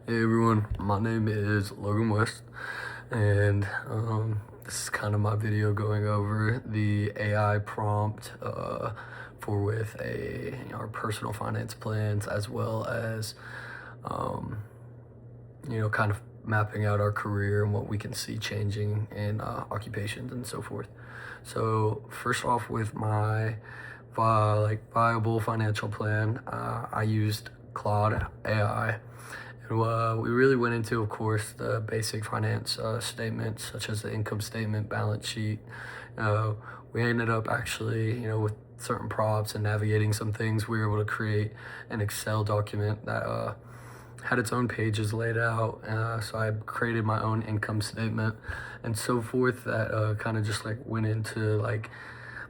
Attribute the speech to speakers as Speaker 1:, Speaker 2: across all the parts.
Speaker 1: Hey everyone, my name is Logan West, and this is kind of my video going over the AI prompt for with our personal finance plans, as well as um, kind of mapping out our career and what we can see changing in occupations and so forth. So first off, with my viable financial plan, I used Claude AI. And we really went into, of course, the basic finance statements, such as the income statement, balance sheet. Uh, we ended up actually, with certain prompts and navigating some things, we were able to create an Excel document that had its own pages laid out. So I created my own income statement and so forth that kind of just like went into like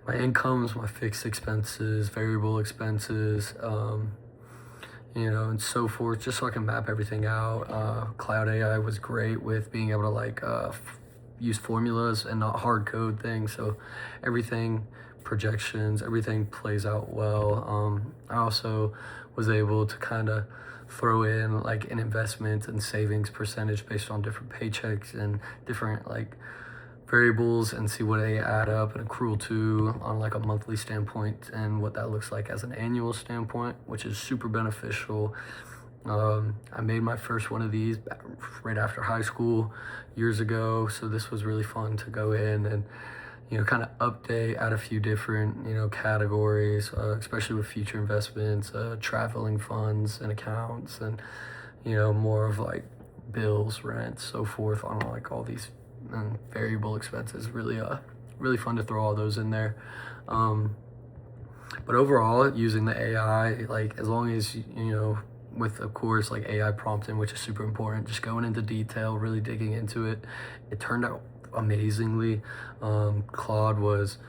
Speaker 1: my incomes, my fixed expenses, variable expenses, and so forth, just so I can map everything out. Cloud AI was great with being able to use formulas and not hard code things. So everything, projections, everything plays out well. I also was able to kind of throw in like an investment and savings percentage based on different paychecks and different variables and see what they add up and accrue to on like a monthly standpoint and what that looks like as an annual standpoint, which is super beneficial. I made my first one of these right after high school years ago, so this was really fun to go in and kind of update, add a few different categories, especially with future investments, traveling funds and accounts, and more of like bills, rent, so forth on like all these variable expenses. Really fun to throw all those in there. But overall, using the AI, like as long as with of course like AI prompting, which is super important, just going into detail, really digging into it, it turned out amazingly. Claude was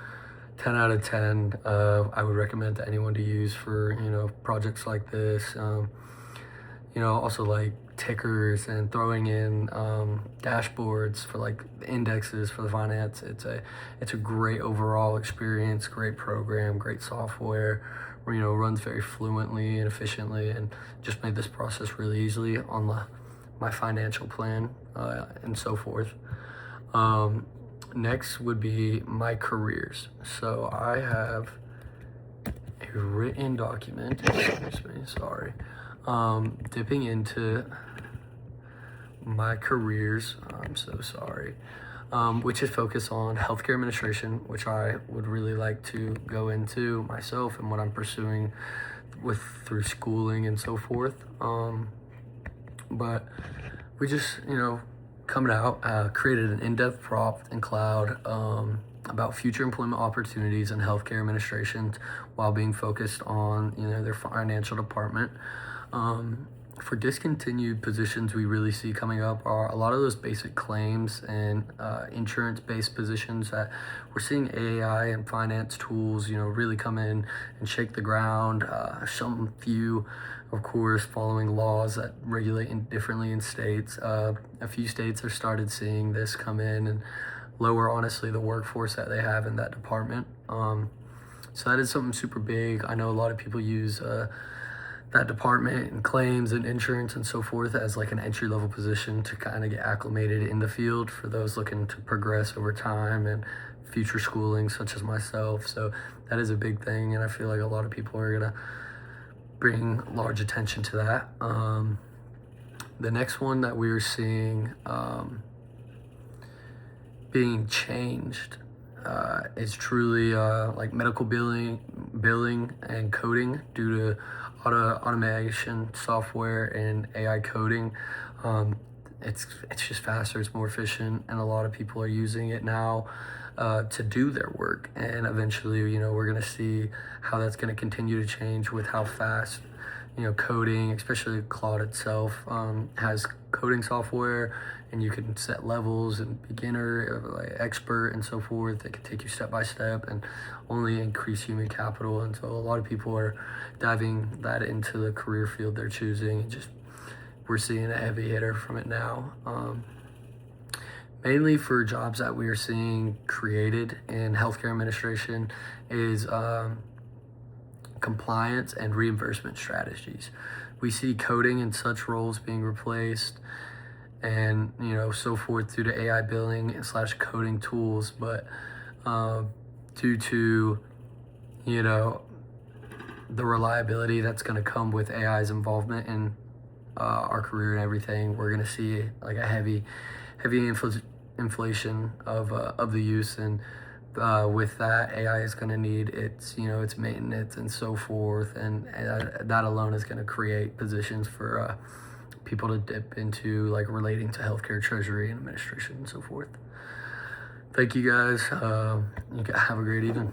Speaker 1: 10 out of 10. I would recommend to anyone to use for projects like this. Also like tickers and throwing in dashboards for like indexes for the finance. It's a great overall experience, great program, great software, where runs very fluently and efficiently, and just made this process really easily on my financial plan and so forth. Next would be my careers. So I have a written document, excuse me, sorry, dipping into my careers, I'm so sorry, which is focused on healthcare administration, which I would really like to go into myself and what I'm pursuing through schooling and so forth. But we just, coming out, created an in-depth prompt in Cloud about future employment opportunities in healthcare administration while being focused on, their financial department. For discontinued positions we really see coming up are a lot of those basic claims and insurance-based positions that we're seeing AI and finance tools, really come in and shake the ground. Some few, of course, following laws that regulate differently in states. A few states have started seeing this come in and lower, honestly, the workforce that they have in that department. So that is something super big. I know a lot of people use that department and claims and insurance and so forth as like an entry-level position to kind of get acclimated in the field for those looking to progress over time and future schooling, such as myself. So that is a big thing, and I feel like a lot of people are gonna bring large attention to that. The next one that we're seeing being changed is truly like medical billing and coding due to automation software and AI coding. It's just faster, it's more efficient, and a lot of people are using it now to do their work. And eventually, we're gonna see how that's gonna continue to change with how fast coding, especially Claude itself, has coding software, and you can set levels and beginner, like expert, and so forth. It can take you step by step and only increase human capital. And so a lot of people are diving that into the career field they're choosing, and just we're seeing a heavy hitter from it now. Mainly for jobs that we are seeing created in healthcare administration is compliance and reimbursement strategies. we see coding and such roles being replaced, and so forth due to AI building slash coding tools. But due to you know the reliability that's going to come with AI's involvement in our career and everything, we're going to see like a heavy inflation of the use. And with that, AI is going to need its maintenance and so forth, and that alone is going to create positions for people to dip into, like relating to healthcare, treasury, and administration and so forth. Thank you guys. Have a great evening.